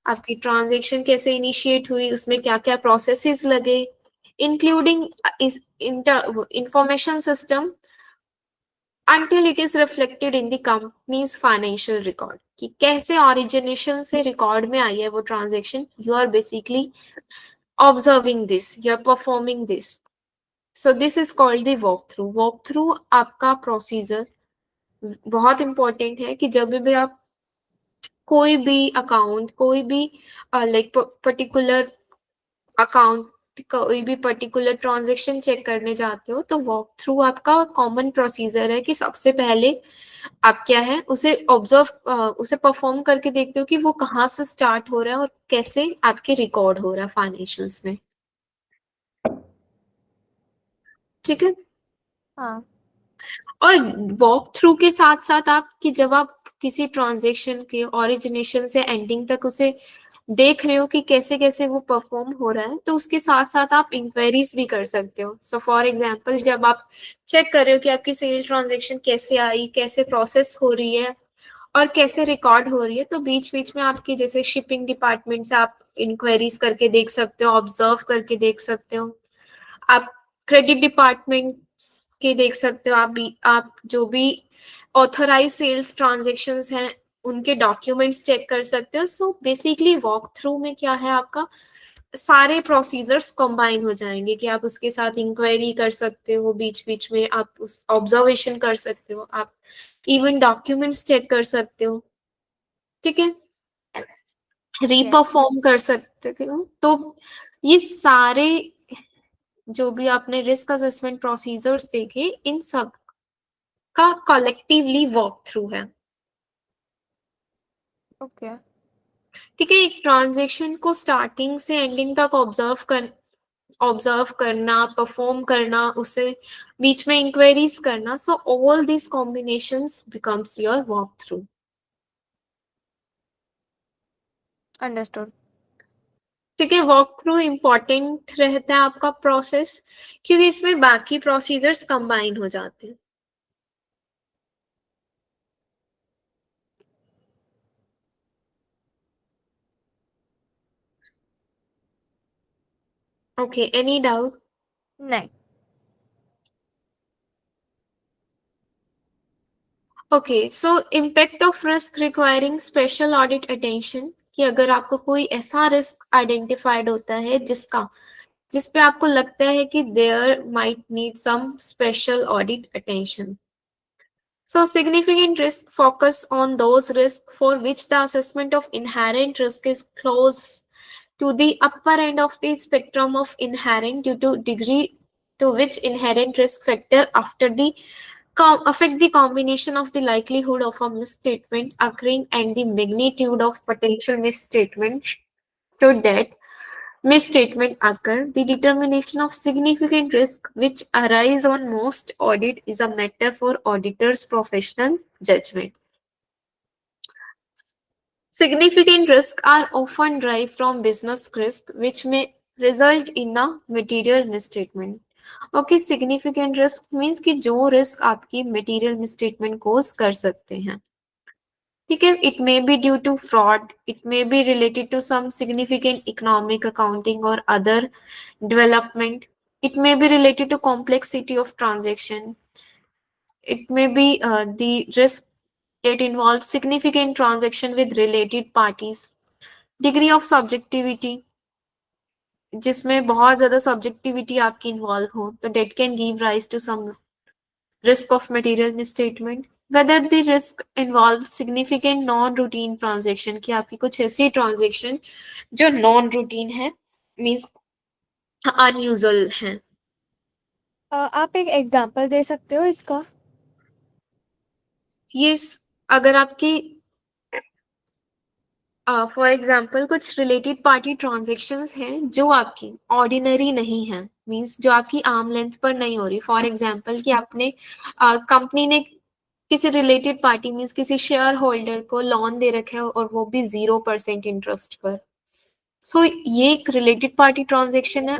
आपकी ट्रांजेक्शन कैसे इनिशिएट हुई, उसमें क्या क्या प्रोसेसेस लगे, इंक्लूडिंग इस information system until it is reflected in the company's financial record. कि कैसे origination से record में आई है वो transaction. You are basically observing this, you are performing this. So this is called the walkthrough. Walkthrough आपका procedure बहुत important है कि जब भी आप कोई भी अकाउंट, कोई भी लाइक पर्टिकुलर अकाउंट, कोई भी पर्टिकुलर ट्रांजेक्शन चेक करने जाते हो तो वॉक थ्रू आपका कॉमन प्रोसीजर है कि सबसे पहले आप क्या है उसे ऑब्जर्व, उसे परफॉर्म करके देखते हो कि वो कहाँ से स्टार्ट हो रहा है और कैसे आपके रिकॉर्ड हो रहा है फाइनेंशियल्स में. ठीक है. हाँ. और वॉक थ्रू के साथ साथ आप कि जब आप किसी ट्रांजेक्शन के ओरिजिनेशन से एंडिंग तक उसे देख रहे हो कि कैसे कैसे वो परफॉर्म हो रहा है, तो उसके साथ साथ आप इंक्वायरीज भी कर सकते हो. सो फॉर एग्जांपल जब आप चेक कर रहे हो कि आपकी सेल ट्रांजेक्शन कैसे आई, कैसे प्रोसेस हो रही है और कैसे रिकॉर्ड हो रही है, तो बीच बीच में आपकी जैसे शिपिंग डिपार्टमेंट से आप इंक्वायरीज करके देख सकते हो, ऑब्जर्व करके देख सकते हो. आप क्रेडिट डिपार्टमेंट के देख सकते हो, आप जो भी ऑथराइज सेल्स ट्रांजेक्शन्स हैं उनके डॉक्यूमेंट्स चेक कर सकते हो. सो बेसिकली वॉक थ्रू में क्या है, आपका सारे प्रोसीजर्स कंबाइन हो जाएंगे कि आप उसके साथ इंक्वायरी कर सकते हो, बीच बीच में आप उस ऑब्जर्वेशन कर सकते हो, आप इवन डॉक्यूमेंट्स चेक कर सकते हो. ठीक है. रीपरफॉर्म कर सकते हो. तो ये सारे जो भी आपने रिस्क असेसमेंट प्रोसीजर्स देखे, इन सब का कलेक्टिवली वॉक थ्रू है. ओके. ठीक है. एक ट्रांजेक्शन को स्टार्टिंग से एंडिंग तक ऑब्जर्व करना, परफॉर्म करना, उसे बीच में इंक्वायरीज करना. So all this combinations becomes your walk through. Understood. ठीक है. वॉक थ्रू इम्पोर्टेंट रहता है आपका प्रोसेस क्योंकि इसमें बाकी प्रोसीजर्स कंबाइन हो जाते हैं. Okay, any doubt? नहीं. Okay, so impact of risk requiring special audit attention. कि अगर आपको कोई ऐसा रिस्क आइडेंटिफाइड होता है जिस पे आपको लगता है कि there might need some special audit attention. So significant risk focus on those risks for which the assessment of inherent risk is close to the upper end of the spectrum of inherent due to degree to which inherent risk factor after the affect the combination of the likelihood of a misstatement occurring and the magnitude of potential misstatement to that misstatement occur. The determination of significant risk which arise on most audit is a matter for auditors' professional judgment. Significant risks are often derived from business risk which may result in a material misstatement. Okay, significant risk means कि जो risk आपकी material misstatement cause कर सकते हैं. ठीक है. It may be due to fraud, it may be related to some significant economic, accounting or other development. It may be related to complexity of transaction. It may be the risk that involves significant transaction with related parties. Degree of subjectivity, जिसमें बहुत ज्यादा subjectivity आपकी involve हो, तो that can give rise to some risk of material misstatement. Whether the risk involves significant non-routine transaction, कि आपकी कुछ ऐसी transaction जो non-routine है, means unusual है. आप एक एग्जांपल दे सकते हो इसका? ये अगर आपकी फॉर एग्जाम्पल कुछ रिलेटेड पार्टी ट्रांजेक्शन्स हैं जो आपकी ऑर्डिनरी नहीं है, मींस जो आपकी आर्म लेंथ पर नहीं हो रही। फॉर एग्जाम्पल कि आपने कंपनी ने किसी रिलेटेड पार्टी मींस किसी शेयर होल्डर को लोन दे रखा है और वो भी 0% इंटरेस्ट पर। सो ये एक रिलेटेड पार्टी ट्रांजेक्शन है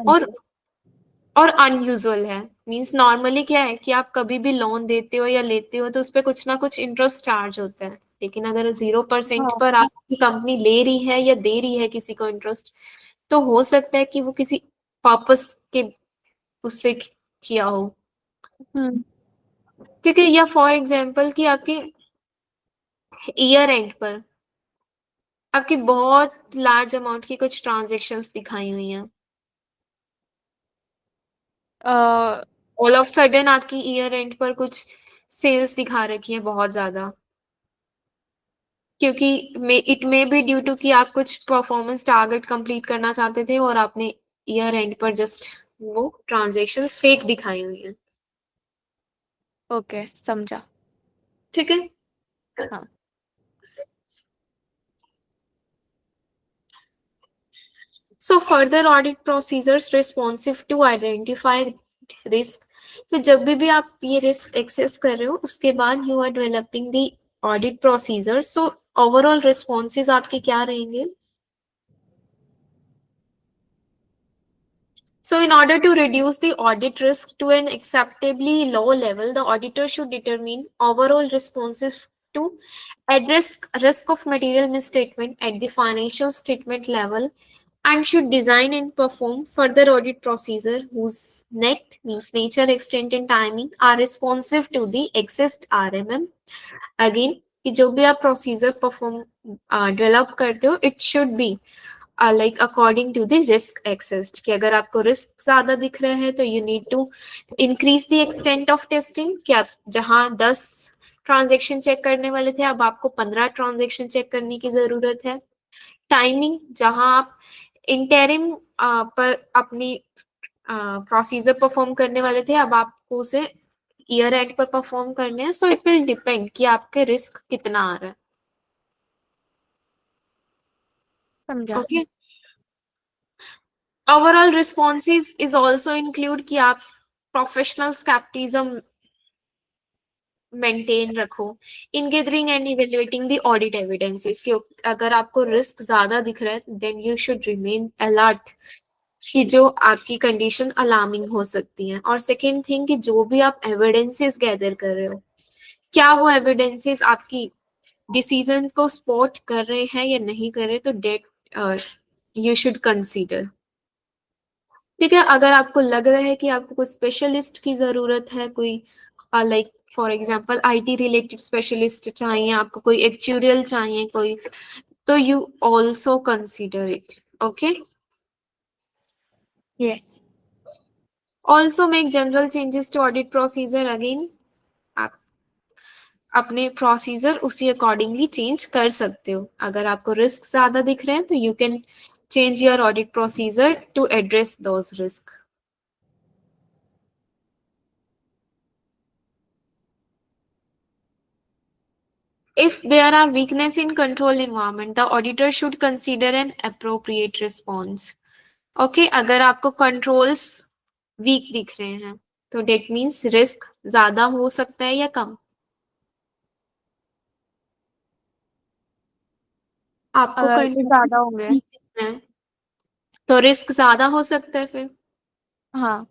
और अनयूजुअल है। मींस नॉर्मली क्या है कि आप कभी भी लोन देते हो या लेते हो तो उस पर कुछ ना कुछ इंटरेस्ट चार्ज होता है, लेकिन अगर 0% हाँ। पर आपकी कंपनी ले रही है या दे रही है किसी को इंटरेस्ट, तो हो सकता है कि वो किसी पर्पस के उससे किया हो। हम्म। ठीक है, या फॉर एग्जाम्पल कि आपकी ईयर एंड पर आपकी बहुत लार्ज अमाउंट की कुछ ट्रांजेक्शन्स दिखाई हुई हैं, अ, ऑल ऑफ सडन आपकी ईयर एंड पर कुछ सेल्स दिखा रखी है बहुत ज्यादा, क्योंकि it may be due to कि आप कुछ परफॉर्मेंस टारगेट कंप्लीट करना चाहते थे और आपने ईयर एंड पर जस्ट वो ट्रांजेक्शन्स फेक दिखाई हुई हैं। ओके, समझा। ठीक है। हाँ। So further audit procedures responsive to identify risk. तो जब भी आप ये रिस्क एक्सेस कर रहे हो उसके बाद you are developing the audit procedure. So overall responses आपके क्या रहेंगे? So, in order to reduce the audit risk to an acceptably low level, the auditor should determine overall responses to address risk of material misstatement at the financial statement level and should design and perform further audit procedure whose net means nature, extent and timing are responsive to the accessed RMM. Again, कि जो भी आप procedure perform develop करते हो it should be like according to the risk assessed, कि अगर आपको risk ज्यादा दिख रहे हैं तो you need to increase the extent of testing, कि आप जहां 10 ट्रांजेक्शन चेक करने वाले थे अब आपको 15 ट्रांजेक्शन चेक करने की जरूरत है। टाइमिंग, जहां आप इंटरिम पर अपनी प्रोसीजर परफॉर्म करने वाले थे अब आपको उसे ईयर एंड पर परफॉर्म करने हैं। सो इट विल डिपेंड कि आपके रिस्क कितना आ रहा है। समझा। Okay, overall responses is also include कि आप प्रोफेशनल स्केप्टिज्म मेंटेन रखो in gathering and evaluating the audit evidences, कि अगर आपको रिस्क ज्यादा दिख रहा है then you should remain alert कि जो आपकी कंडीशन अलार्मिंग हो सकती है। और सेकेंड थिंग कि जो भी आप एविडेंसेस गैदर कर रहे हो क्या वो एविडेंसेस आपकी डिसीजन को सपोर्ट कर रहे हैं या नहीं कर रहे, तो डेट यू शुड कंसीडर। ठीक है, अगर आपको लग रहा है कि आपको कोई स्पेशलिस्ट की जरूरत है, कोई like for example IT related specialist चाहिए, आपको कोई एक्चुरियल चाहिए कोई, तो you also consider it. Okay, yes. Also make general changes to audit procedure. Again आप अपने प्रोसीजर उसी अकॉर्डिंगली चेंज कर सकते हो। अगर आपको रिस्क ज्यादा दिख रहे हैं तो you can change your audit procedure to address those risk. If there are weakness in control environment, the auditor should consider an appropriate response. Okay, अगर आपको controls weak दिख रहे हैं तो that means risk ज्यादा हो सकता है या कम? आपको ये ज्यादा controls होंगे। weak दिख रहे हैं तो रिस्क ज्यादा हो सकता है फिर, हाँ।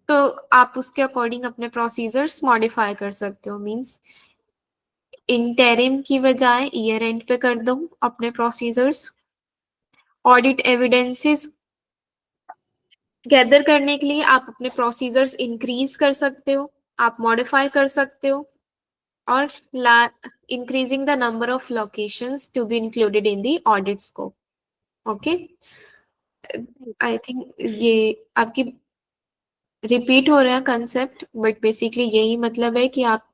तो आप उसके अकॉर्डिंग अपने प्रोसीजर्स मॉडिफाई कर सकते हो। मींस इंटरिम की बजाय ईयर एंड पे कर दो अपने प्रोसीजर्स। ऑडिट एविडेंसेस गैदर करने के लिए आप अपने प्रोसीजर्स इंक्रीज कर सकते हो, आप मॉडिफाई कर सकते हो, और increasing the number of locations to be included in the audit scope. Okay, I think ये आपकी रिपीट हो रहा है कंसेप्ट, बट बेसिकली यही मतलब है कि आप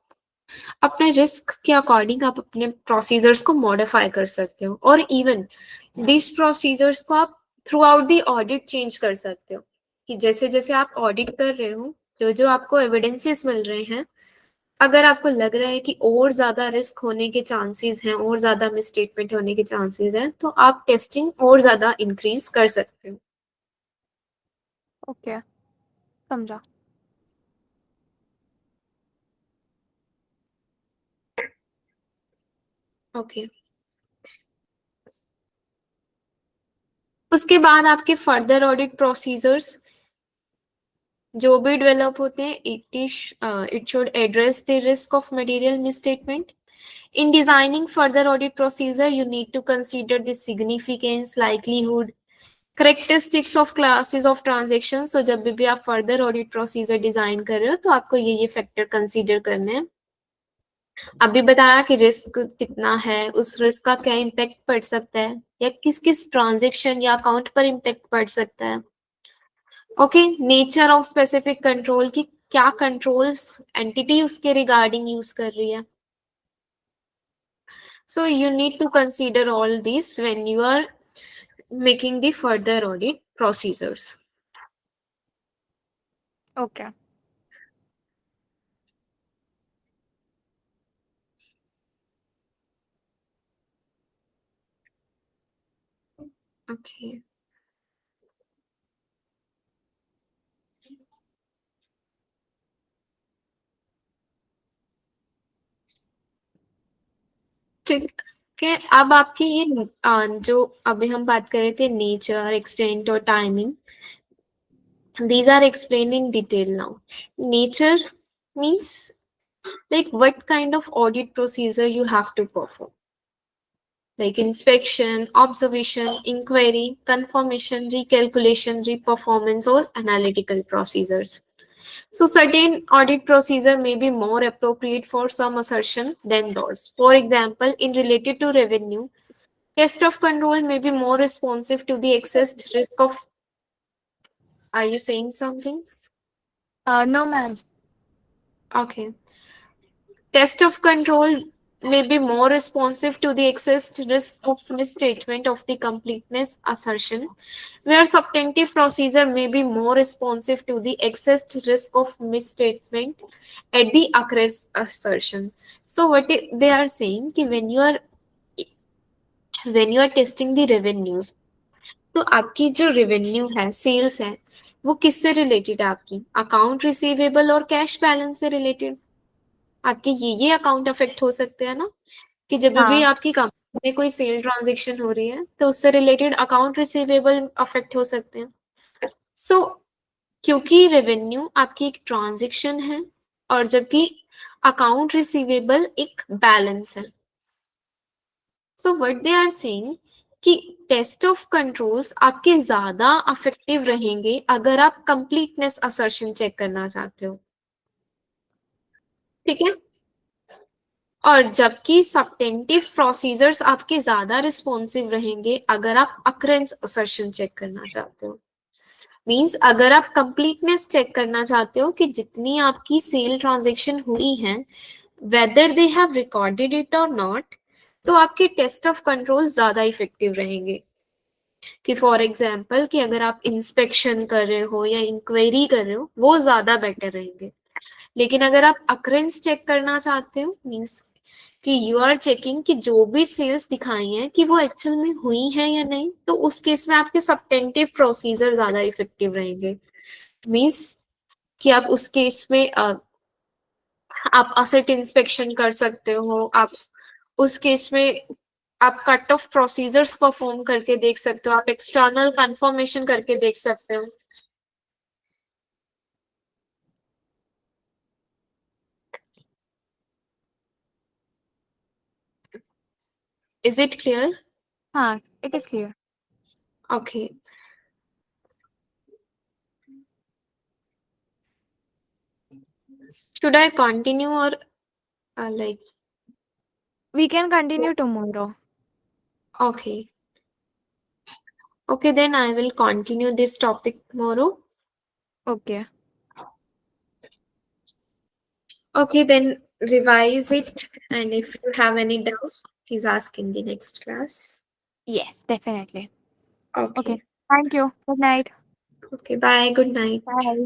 अपने रिस्क के अकॉर्डिंग आप अपने प्रोसीजर्स को मॉडिफाई कर सकते हो, और इवन दिस प्रोसीजर्स को आप through out the audit change कर सकते हो, कि जैसे जैसे आप ऑडिट कर रहे हो जो आपको एविडेंसेस मिल रहे हैं, अगर आपको लग रहा है कि और ज्यादा रिस्क होने के चांसेस हैं, और ज्यादा मिसस्टेटमेंट होने के चांसेस हैं, तो आप टेस्टिंग और ज्यादा इंक्रीज कर सकते हो। ओके, समझा। ओके, उसके बाद आपके फर्दर ऑडिट प्रोसीजर्स जो भी डेवलप होते हैं, it should address the risk of material misstatement. In designing further audit procedure, you need to consider the significance, likelihood, characteristics of classes of transactions. So जब भी आप further audit procedure डिजाइन कर रहे हो तो आपको ये फैक्टर कंसीडर करने हैं. अभी बताया कि रिस्क कितना है, उस रिस्क का क्या इम्पैक्ट पड़ सकता है, या किस किस ट्रांजेक्शन या अकाउंट पर इम्पैक्ट पड़ सकता है. Okay, nature of specific control की क्या कंट्रोल्स एंटिटी उसके रिगार्डिंग यूज कर रही है. So you need to consider all these when you are making the further audit procedures. Okay, Okay. ठीक है, अब आपकी ये जो अभी हम बात कर रहे थे नेचर, एक्सटेंट और timing, these are explained in detail now. Nature means like what kind of audit procedure you have to perform, like inspection, observation, inquiry, confirmation, recalculation, reperformance, or analytical procedures. So certain audit procedure may be more appropriate for some assertion than those. For example, in related to revenue, test of control may be more responsive to the excess risk of. Are you saying something? No ma'am. Okay. Test of control may be more responsive to the excess risk of misstatement of the completeness assertion, where substantive procedure may be more responsive to the excess risk of misstatement at the accurate assertion. So what they are saying कि when you are testing the revenues, तो आपकी जो revenue है, sales है, वो किससे related है? आपकी अकाउंट रिसीवेबल और कैश बैलेंस से रिलेटेड. आपके ये अकाउंट अफेक्ट हो सकते हैं ना, कि जब भी हाँ. आपकी कंपनी में कोई सेल ट्रांजेक्शन हो रही है तो उससे रिलेटेड अकाउंट रिसीवेबल अफेक्ट हो सकते हैं. सो क्योंकि रेवेन्यू आपकी एक ट्रांजेक्शन है और जबकि अकाउंट रिसीवेबल एक बैलेंस है. So what they are saying कि टेस्ट ऑफ कंट्रोल्स आपके ज्यादा अफेक्टिव रहेंगे अगर आप कंप्लीटनेस असर्शन चेक करना चाहते हो. ठीक है, और जबकि सब्टेंटिव प्रोसीजर्स आपके ज्यादा रिस्पॉन्सिव रहेंगे अगर आप अक्रेंस असर्शन चेक करना चाहते हो. मींस अगर आप कंप्लीटनेस चेक करना चाहते हो कि जितनी आपकी सेल ट्रांजैक्शन हुई है, whether they have recorded it और नॉट, तो आपके टेस्ट ऑफ कंट्रोल ज्यादा इफेक्टिव रहेंगे. कि फॉर एग्जाम्पल कि अगर आप इंस्पेक्शन कर रहे हो या इंक्वायरी कर रहे हो, वो ज्यादा बेटर रहेंगे. लेकिन अगर आप अक्रेंस चेक करना चाहते हो, मींस कि यू आर चेकिंग कि जो भी सेल्स दिखाई हैं कि वो एक्चुअल में हुई है या नहीं, तो उस केस में आपके सब्टेंटिव प्रोसीजर ज्यादा इफेक्टिव रहेंगे. मींस कि आप उस केस में आप असेट इंस्पेक्शन कर सकते हो, आप उस केस में आप कट ऑफ प्रोसीजर्स परफॉर्म करके देख सकते हो, आप एक्सटर्नल कंफर्मेशन करके देख सकते हो. Is it clear? हाँ, it is clear. Okay. Should I continue or like, We can continue tomorrow. okay. Okay, then I will continue this topic tomorrow. Okay. Okay, then revise it. And if you have any doubts, please ask in the next class. Yes, definitely. Okay. Okay. Thank you. Good night. Okay, bye. Good night. Bye.